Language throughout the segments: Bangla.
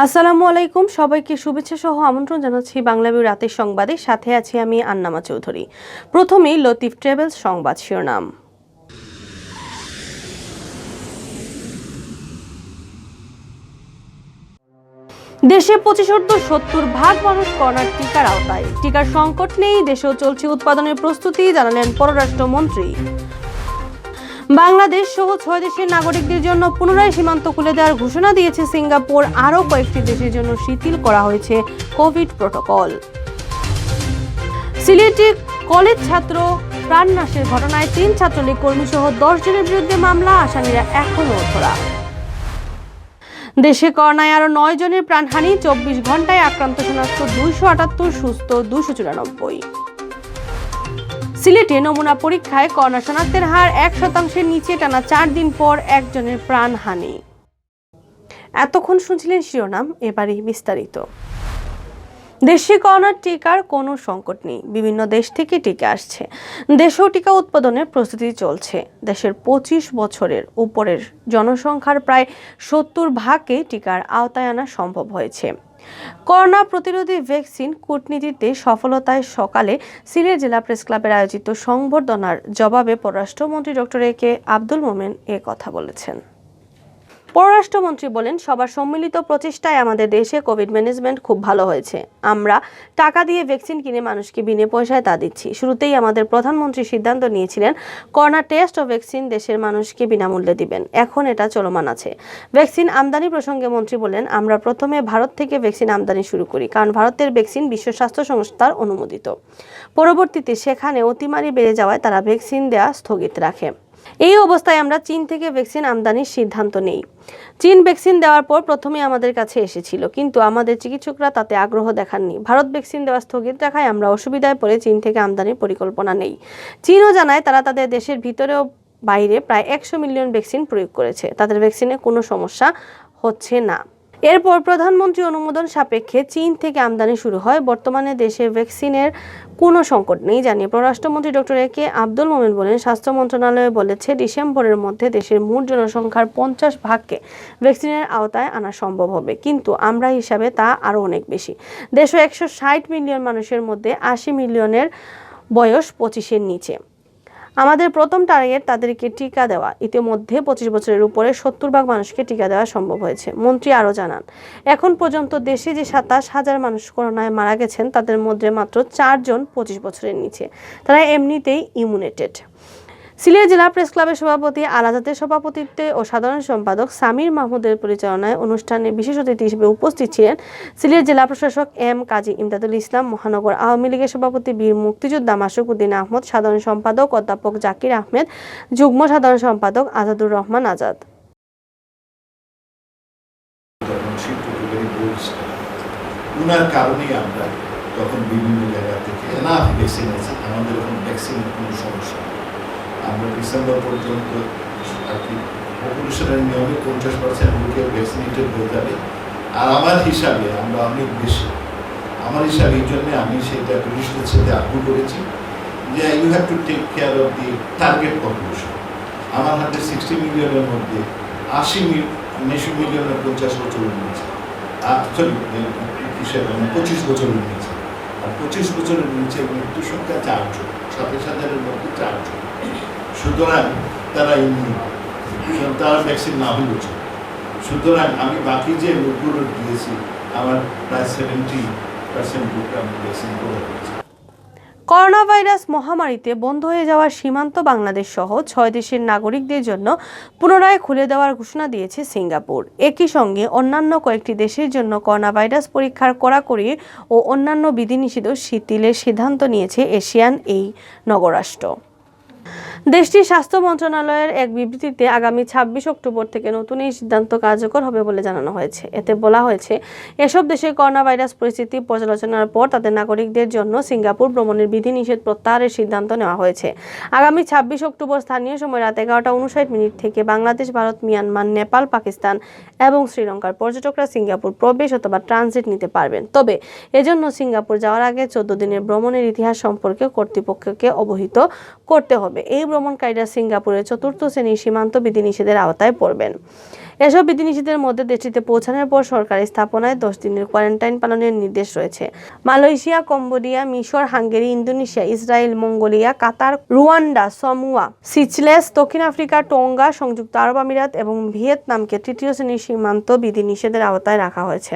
আসসালামু আলাইকুম, সবাইকে শুভেচ্ছা সহ আমন্ত্রণ জানাচ্ছি বাংলাভিউ রাতের সংবাদে। সাথে আছি আমি আন্নামা চৌধুরী। প্রথমেই লতিফ ট্রাভেলস সংবাদ শিরোনাম। দেশে 75% মানুষ করোনার টিকার আওতায়। টিকার সংকট নেই, দেশেও চলছে উৎপাদনের প্রস্তুতি, জানালেন পররাষ্ট্রমন্ত্রী। বাংলাদেশ সহ 6 দেশের নাগরিকদের জন্য পুনরায় সীমান্ত খুলে দেওয়ার ঘোষণা দিয়েছে সিঙ্গাপুর। আরও কয়েকটি দেশের জন্য শিথিল করা হয়েছে কোভিড প্রটোকল। সিলেটে কলেজ ছাত্র প্রাণনাশের ঘটনায় 3 ছাত্রলীগ কর্মী সহ 10 জনের বিরুদ্ধে মামলা, আসামিরা এখনও ধরা। দেশে করোনায় আরও 9 জনের প্রাণহানি, 24 ঘন্টায় আক্রান্ত শনাক্ত 278, সুস্থ 294। সিলেটে নমুনা পরীক্ষায় করোনা শনাক্তের হার 1% নিচে, টানা 4 দিন পর একজনের প্রাণহানি। এতক্ষণ শুনছিলেন শিরোনাম, এবারই বিস্তারিত। দেশে করোনার টিকার কোনো সংকট নেই, বিভিন্ন দেশ থেকে টিকা আসছে, দেশেও টিকা উৎপাদনের প্রস্তুতি চলছে। দেশের 25 বছরের উপরের জনসংখ্যার প্রায় 70% টিকার আওতায় আনা সম্ভব হয়েছে। করোনা প্রতিরোধী ভ্যাকসিন কূটনীতিতে সফলতায় সকালে সিলেট জেলা প্রেস ক্লাবের আয়োজিত সংবর্ধনার জবাবে পররাষ্ট্রমন্ত্রী ডক্টর এ.কে আব্দুল মোমেন এ কথা বলেছেন। পররাষ্ট্রমন্ত্রী বলেন, সবার সম্মিলিত প্রচেষ্টায় আমাদের দেশে কোভিড ম্যানেজমেন্ট খুব ভালো হয়েছে। আমরা টাকা দিয়ে ভ্যাকসিন কিনে মানুষকে বিনা পয়সায় তা দিচ্ছি। শুরুতেই আমাদের প্রধানমন্ত্রী সিদ্ধান্ত নিয়েছিলেন করোনা টেস্ট ও ভ্যাকসিন দেশের মানুষকে বিনামূল্যে দিবেন। এখন এটা চলমান আছে। ভ্যাকসিন আমদানি প্রসঙ্গে মন্ত্রী বলেন, আমরা প্রথমে ভারত থেকে ভ্যাকসিন আমদানি শুরু করি, কারণ ভারতের ভ্যাকসিন বিশ্ব স্বাস্থ্য সংস্থার অনুমোদিত। পরবর্তীতে সেখানে অতিমারি বেড়ে যাওয়ায় তারা ভ্যাকসিন দেওয়া স্থগিত রাখে। এই অবস্থায় আমরা চীন থেকে ভ্যাকসিন আমদানির সিদ্ধান্ত নেই। চীন ভ্যাকসিন দেওয়ার পর প্রথমে আমাদের কাছে এসেছিল, কিন্তু আমাদের চিকিৎসকরা তাতে আগ্রহ দেখাননি। ভারত ভ্যাকসিন দেওয়া স্থগিত রাখায় আমরা অসুবিধায় পড়ে চীন থেকে আমদানির পরিকল্পনা নেই। চীনও জানায় তারা তাদের দেশের ভিতরেও বাইরে প্রায় 100 মিলিয়ন ভ্যাকসিন প্রয়োগ করেছে, তাদের ভ্যাকসিনে কোনো সমস্যা হচ্ছে না। এরপর প্রধানমন্ত্রী অনুমোদন সাপেক্ষে চীন থেকে আমদানি শুরু হয়। বর্তমানে দেশে ভ্যাকসিনের কোনো সংকট নেই জানিয়ে পররাষ্ট্রমন্ত্রী ডক্টর এ.কে আব্দুল মোমেন বলেন, স্বাস্থ্য মন্ত্রণালয় বলেছে ডিসেম্বরের মধ্যে দেশের মোট জনসংখ্যার 50% ভ্যাকসিনের আওতায় আনা সম্ভব হবে, কিন্তু আমরা হিসাবে তা আরও অনেক বেশি। দেশে 160 মিলিয়ন মানুষের মধ্যে 80 মিলিয়নের বয়স 25-এর নিচে। আমাদের প্রথম টার্গেট তাদেরকে টিকা দেওয়া। ইতিমধ্যে 25 বছরের উপরে 70% মানুষকে টিকা দেওয়া সম্ভব হয়েছে। মন্ত্রী আরও জানান, এখন পর্যন্ত দেশে যে 27,000 মানুষ করোনায় মারা গেছেন তাদের মধ্যে মাত্র 4 জন 25 বছরের নিচে। তারা এমনিতেই ইমিউনেটেড। সিলেট জেলা প্রেস ক্লাবের সভাপতি আলাজাদের সভাপতিত্বে ও সাধারণ সম্পাদক সামির মাহমুদের পরিচালনায় অনুষ্ঠানে বিশেষ অতিথি হিসেবে উপস্থিত ছিলেন সিলেট জেলা প্রশাসক এম কাজী ইমদাদুল ইসলাম, মহানগর আওয়ামী লীগের সভাপতি বীর মুক্তিযোদ্ধা মাসুক উদ্দিন আহমদ, সাধারণ সম্পাদক অধ্যাপক জাকির আহমেদ, যুগ্ম সাধারণ সম্পাদক আজাদুর রহমান আজাদ। উনার কারণেই আমরা তখন বিভিন্ন জায়গা থেকে ভ্যাকসিন আছে, আমাদের এখন ভ্যাকসিনের কোনো সমস্যা। আমরা ডিসেম্বর পর্যন্ত আর কি পপুলেশনের নিয়মে 50% লোকে ভ্যাকসিনেটেড হয়ে যাবে। আর আমার হিসাবে আমরা অনেক বেশি, আমার হিসাবে এই জন্যে আমি সেটা পুলিশের সাথে আগ্রহ করেছি যে you have to take care of the target population. আমার হাতে 60 মিলিয়নের মধ্যে 80 মিলিয়নের 50 বছরের নিচে, সরি হিসেবে 25 বছরের নিচে, আর 25 বছরের নিচে মৃত্যু সংখ্যা 4 জন, 27,000-এর মধ্যে 4 জন। সুতরাং তারা তারা ভ্যাকসিন না হলেও চলে। সুতরাং আমি বাকি যে লোকগুলো দিয়েছি আমার প্রায় 70% লোক আমি ভ্যাকসিন করে দিয়েছি। করোনা ভাইরাস মহামারীতে বন্ধ হয়ে যাওয়া সীমান্ত বাংলাদেশ সহ 6 দেশের নাগরিকদের জন্য পুনরায় খুলে দেওয়ার ঘোষণা দিয়েছে সিঙ্গাপুর। একই সঙ্গে অন্যান্য কয়েকটি দেশের জন্য করোনা ভাইরাস পরীক্ষার কড়াকড়ি ও অন্যান্য বিধিনিষেধ শিথিলের সিদ্ধান্ত নিয়েছে এশিয়ান এই নগরাষ্ট্র। দেশটির স্বাস্থ্য মন্ত্রণালয়ের এক বিবৃতিতে আগামী 26 অক্টোবর থেকে নতুন এই সিদ্ধান্ত কার্যকর হবে বলে জানানো হয়েছে। এতে বলা হয়েছে, এসব দেশে করোনা ভাইরাস পরিস্থিতি পর্যালোচনার পর তাদের নাগরিকদের জন্য সিঙ্গাপুর ভ্রমণের বিধিনিষেধ প্রত্যাহারের সিদ্ধান্ত নেওয়া হয়েছে। আগামী 26 অক্টোবর স্থানীয় সময় রাত 11:59 থেকে বাংলাদেশ, ভারত, মিয়ানমার, নেপাল, পাকিস্তান এবং শ্রীলঙ্কার পর্যটকরা সিঙ্গাপুর প্রবেশ অথবা ট্রানজিট নিতে পারবেন। তবে এজন্য সিঙ্গাপুর যাওয়ার আগে 14 দিনের ভ্রমণের ইতিহাস সম্পর্কে কর্তৃপক্ষকে অবহিত করতে হবে। এই ভ্রমণকারীরা সিঙ্গাপুরের 4র্থ শ্রেণীর সীমান্ত বিধিনিষেধের আওতায় পড়বেন। এসব বিধিনিষেধের মধ্যে দেশটিতে পৌঁছানোর পর সরকারি স্থাপনায় 10 দিনের কোয়ারেন্টাইন পালনের নির্দেশ রয়েছে। মালয়েশিয়া, কম্বোডিয়া, মিশর, হাঙ্গেরি, ইন্দোনেশিয়া, ইসরায়েল, মঙ্গোলিয়া, কাতার, রুয়ান্ডা, সামোয়া, সিচেলস, দক্ষিণ আফ্রিকা, টোঙ্গা, সংযুক্ত আরব আমিরাত এবং ভিয়েতনামকে তৃতীয় শ্রেণীর সীমান্ত বিধিনিষেধের আওতায় রাখা হয়েছে।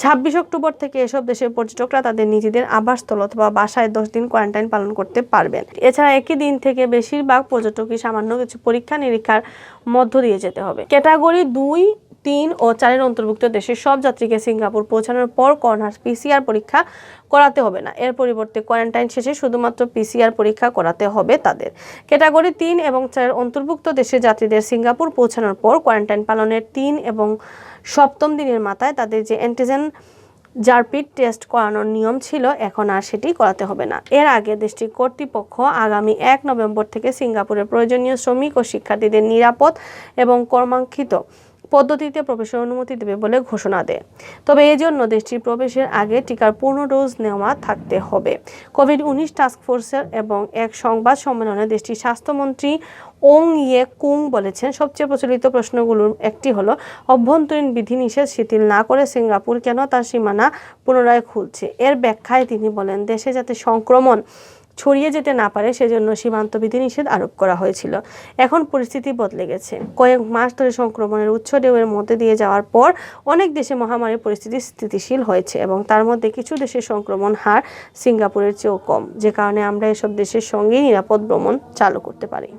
26 অক্টোবর থেকে এসব দেশের পর্যটকরা তাদের নিজেদের আবাসস্থল অথবা বাসায় 10 দিন কোয়ারেন্টাইন পালন করতে পারবেন। এছাড়া একই দিন থেকে বেশিরভাগ পর্যটকই সামান্য কিছু পরীক্ষা নিরীক্ষার মধ্য দিয়ে যেতে হবে। ক্যাটাগরি 2, 3 ও 4 এর অন্তর্ভুক্ত দেশের সব যাত্রীকে সিঙ্গাপুর পৌঁছানোর পর করোনার PCR পরীক্ষা করাতে হবে না। এর পরিবর্তে কোয়ারেন্টাইন শেষে শুধুমাত্র PCR পরীক্ষা করাতে হবে তাদের। ক্যাটাগরি 3 এবং 4 এর অন্তর্ভুক্ত দেশের যাত্রীদের সিঙ্গাপুর পৌঁছানোর পর কোয়ারেন্টাইন পালনের 3 এবং 7ম দিনের মাথায় তাদের যে অ্যান্টিজেন র্যাপিড টেস্ট করানোর নিয়ম ছিল, এখন আর সেটি করাতে হবে না। এর আগে দেশটির কর্তৃপক্ষ আগামী 1 নভেম্বর থেকে সিঙ্গাপুরের প্রয়োজনীয় শ্রমিক ও শিক্ষার্থীদের নিরাপদ এবং ক্রমাঙ্কিত পদ্ধতিতে প্রবেশের অনুমতি দেবে বলে ঘোষণা দেয়। তবে এই জন্য দেশটির প্রবেশের আগে টিকার পূর্ণ ডোজ নেওয়া থাকতে হবে। কোভিড-19 টাস্ক ফোর্সের এবং এক সংবাদ সম্মেলনে দেশটির স্বাস্থ্যমন্ত্রী ওং ইয়ে কুং বলেছেন, সবচেয়ে প্রচলিত প্রশ্নগুলোর একটি হলো অভ্যন্তরীণ বিধিনিষেধ শিথিল না করে সিঙ্গাপুর কেন তার সীমানা পুনরায় খুলছে। এর ব্যাখ্যায় তিনি বলেন, দেশে যাতে সংক্রমণ ছড়িয়ে যেতে না পারে সেজন্য সীমান্ত বিধিনিষেধ আরোপ করা হয়েছিল। এখন পরিস্থিতি বদলে গেছে। কয়েক মাস ধরে সংক্রমণের উচ্চ ঢেউয়ের মধ্যে দিয়ে যাওয়ার পর অনেক দেশে মহামারীর পরিস্থিতি স্থিতিশীল হয়েছে এবং তার মধ্যে কিছু দেশের সংক্রমণ হার সিঙ্গাপুরের চেয়েও কম, যে কারণে আমরা এসব দেশের সঙ্গেই নিরাপদ ভ্রমণ চালু করতে পারি।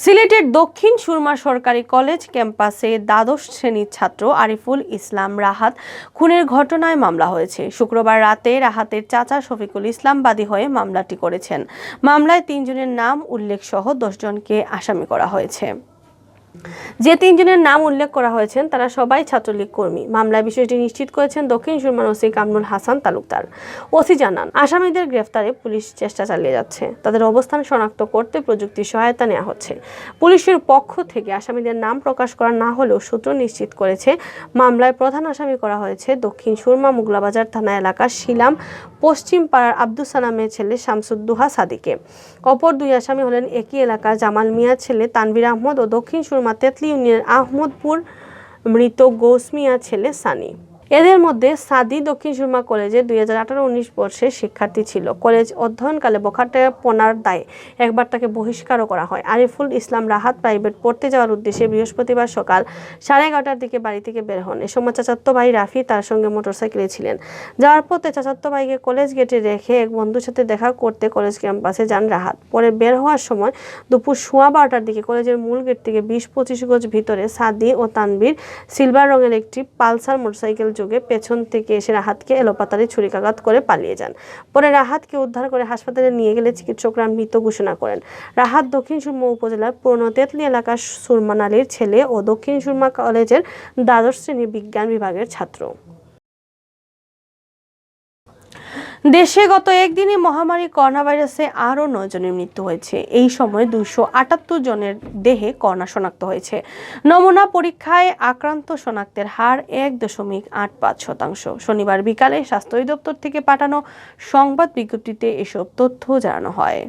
সিলেটের দক্ষিণ সুরমা সরকারি কলেজ ক্যাম্পাসে দ্বাদশ শ্রেণীর ছাত্র আরিফুল ইসলাম রাহাত খুনের ঘটনায় মামলা হয়েছে। শুক্রবার রাতে রাহাতের চাচা শফিকুল ইসলাম বাদী হয়ে মামলাটি করেছেন। মামলায় 3 জনের নাম উল্লেখ সহ 10 জনকে আসামি করা হয়েছে। যে 3 জনের নাম উল্লেখ করা হয়েছেন তারা সবাই ছাত্রলীগ কর্মী। মামলায় বিষয়টি নিশ্চিত করেছেন দক্ষিণ সুরমার ওসি কামরুল হাসান তালুকদার। ওসি জানান, আসামিদের গ্রেফতারে পুলিশ চেষ্টা চালিয়ে যাচ্ছে। তাদের অবস্থান শনাক্ত করতে প্রযুক্তির সহায়তা নেওয়া হচ্ছে। পুলিশের পক্ষ থেকে আসামিদের নাম প্রকাশ করা না হলেও সূত্র নিশ্চিত করেছে মামলায় প্রধান আসামি করা হয়েছে দক্ষিণ সুরমা মোগলাবাজার থানা এলাকার শিলাম পশ্চিম পাড়ার আব্দুস সালামের ছেলে শামসুদ্দোহা সাদিকে। অপর 2 আসামি হলেন একই এলাকার জামাল মিয়ার ছেলে তানভীর আহমদ ও দক্ষিণ সুরমা তেতলি ইউনিয়নের আহমদপুর মৃত গৌস মিয়ার ছেলে সানি। এদের মধ্যে সাদি দক্ষিণ সুরমা কলেজের 2018-19 বর্ষের শিক্ষার্থী ছিল। কলেজ অধ্যয়নকালে বখাটেপনার দায়ে একবার তাকে বহিষ্কারও করা হয়। আরিফুল ইসলাম রাহাত প্রাইভেট পড়তে যাওয়ার উদ্দেশ্যে বৃহস্পতিবার সকাল 11:30টার দিকে বাড়ি থেকে বের হন। এ সময় চাচাতো ভাই রাফি তার সঙ্গে মোটরসাইকেলে ছিলেন। যাওয়ার পথে চাচাতো ভাইকে কলেজ গেটে রেখে এক বন্ধুর সাথে দেখা করতে কলেজ ক্যাম্পাসে যান রাহাত। পরে বের হওয়ার সময় দুপুর 12:15টার দিকে কলেজের মূল গেট থেকে 20-25 গজ ভিতরে সাদি ও তানভীর সিলভার রঙের একটি পালসার মোটরসাইকেল যোগে পেছন থেকে এসে রাহাতকে এলোপাতাড়ি ছুরিকাঘাত করে পালিয়ে যান। পরে রাহাতকে উদ্ধার করে হাসপাতালে নিয়ে গেলে চিকিৎসকরা মৃত ঘোষণা করেন। রাহাত দক্ষিণ সুরমা উপজেলার পুরনো তেতলি এলাকার সুরমান আলীর ছেলে ও দক্ষিণ সুরমা কলেজের দ্বাদশ শ্রেণীর বিজ্ঞান বিভাগের ছাত্র। দেশে গত একদিনে মহামারী করোনা ভাইরাসে আরও 9 জনের মৃত্যু হয়েছে। এই সময় 278 জনের দেহে করোনা শনাক্ত হয়েছে। নমুনা পরীক্ষায় আক্রান্ত শনাক্তের হার 1.85%। শনিবার বিকালে স্বাস্থ্য অধিদপ্তর থেকে পাঠানো সংবাদ বিজ্ঞপ্তিতে এসব তথ্য জানানো হয়।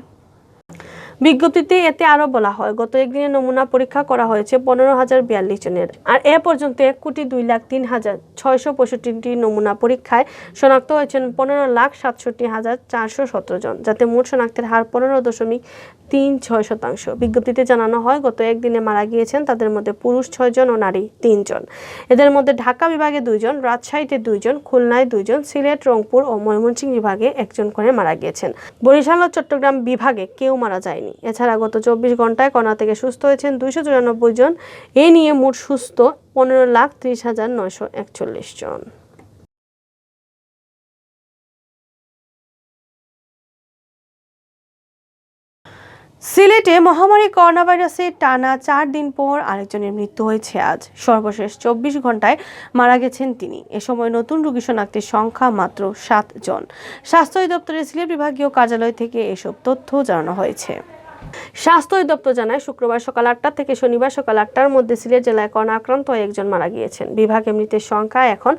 বিজ্ঞপ্তিতে এতে আরও বলা হয়, গত একদিনে নমুনা পরীক্ষা করা হয়েছে 15,042 জনের। আর এ পর্যন্ত 1,03,665টি নমুনা পরীক্ষায় শনাক্ত হয়েছেন 15,67,417 জন, যাতে মোট শনাক্তের হার 15.36%। বিজ্ঞপ্তিতে জানানো হয়, গত একদিনে মারা গিয়েছেন তাদের মধ্যে পুরুষ 6 জন ও নারী 3 জন। এদের মধ্যে ঢাকা বিভাগে 2 জন, রাজশাহীতে 2 জন, খুলনায় 2 জন, সিলেট, রংপুর ও ময়মনসিংহ বিভাগে 1 জন করে মারা গিয়েছেন। বরিশাল ও চট্টগ্রাম বিভাগে কেউ মারা যায়নি। এছাড়া গত 24 ঘন্টায় করোনা থেকে সুস্থ হয়েছেন 294 জন। এ নিয়ে মোট সুস্থ 15,30,941 জন। সিলেটে মহামারী করোনা ভাইরাসে টানা 4 দিন পর আরেকজনের মৃত্যু হয়েছে আজ। সর্বশেষ 24 ঘন্টায় মারা গেছেন তিনি। এ সময় নতুন রোগী শনাক্তের সংখ্যা মাত্র 7 জন। স্বাস্থ্য অধিদপ্তরের সিলেট বিভাগীয় কার্যালয় থেকে এসব তথ্য জানানো হয়েছে। স্বাস্থ্য অধিদপ্তর জানায় শুক্রবার সকাল 8টা থেকে শনিবার সকাল 8টার মধ্যে সিলেট জেলায় করোনা আক্রান্ত হয়ে একজন মারা গিয়েছেন। বিভাগে মৃতের সংখ্যা এখন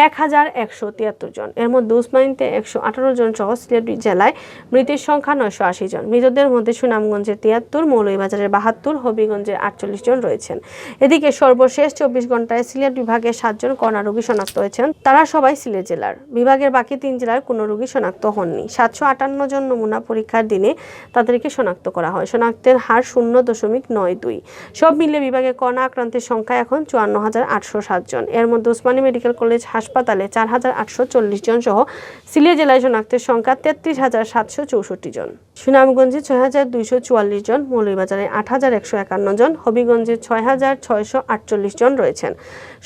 1173 জন। এর মধ্যে উসমানীতে 118 জন সহ সিলেট জেলায় মৃতের সংখ্যা 980 জন। মৃতদের মধ্যে সুনামগঞ্জের 73, মৌলভীবাজারের 72, হবিগঞ্জের 48 জন রয়েছেন। এদিকে সর্বশেষ 24 ঘন্টায় সিলেট বিভাগে 7 জন করোনা রোগী শনাক্ত হয়েছেন। তারা সবাই সিলেট জেলার। বিভাগের বাকি 3 জেলার কোনো রোগী শনাক্ত হননি। 758 জন নমুনা পরীক্ষার দিনে তাদেরকে শনাক্ত করা হয়। শনাক্তের হার 0.92। সব মিলিয়ে বিভাগে করোনা আক্রান্তের সংখ্যা এখন 54,807 জন। এর মধ্যে উসমানী মেডিকেল কলেজ হাসপাতালে 4,840 জন সহ সিলেট জেলায় শনাক্তের সংখ্যা 33,764 জন। সুনামগঞ্জে 6,244 জন, মৌলভীবাজারে 8,151 জন, হবিগঞ্জে 6,648 জন রয়েছেন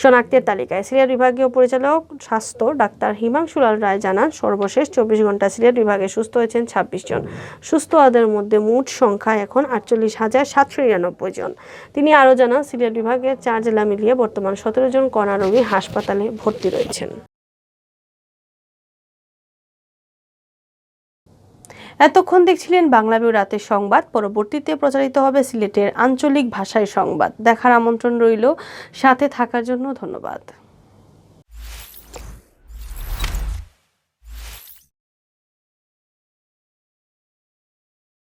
শনাক্তের তালিকায়। সিলেট বিভাগীয় পরিচালক স্বাস্থ্য ডাক্তার হিমাংশু লাল রায় জানান, সর্বশেষ 24 ঘন্টা সিলেট বিভাগে সুস্থ হয়েছেন 26 জন। সুস্থ হওয়াদের মধ্যে মোট সংখ্যা এখন 48,799 জন। তিনি আরও জানান, সিলেট বিভাগের 4 জেলা মিলিয়ে বর্তমান 17 জন করোনা রোগী হাসপাতালে ভর্তি রয়েছেন। এতক্ষণ দেখছিলেন বাংলাভিউ রাতের সংবাদ। পরবর্তীতে প্রচারিত হবে সিলেটের আঞ্চলিক ভাষায় সংবাদ। দেখার আমন্ত্রণ রইল। সাথে থাকার জন্য ধন্যবাদ।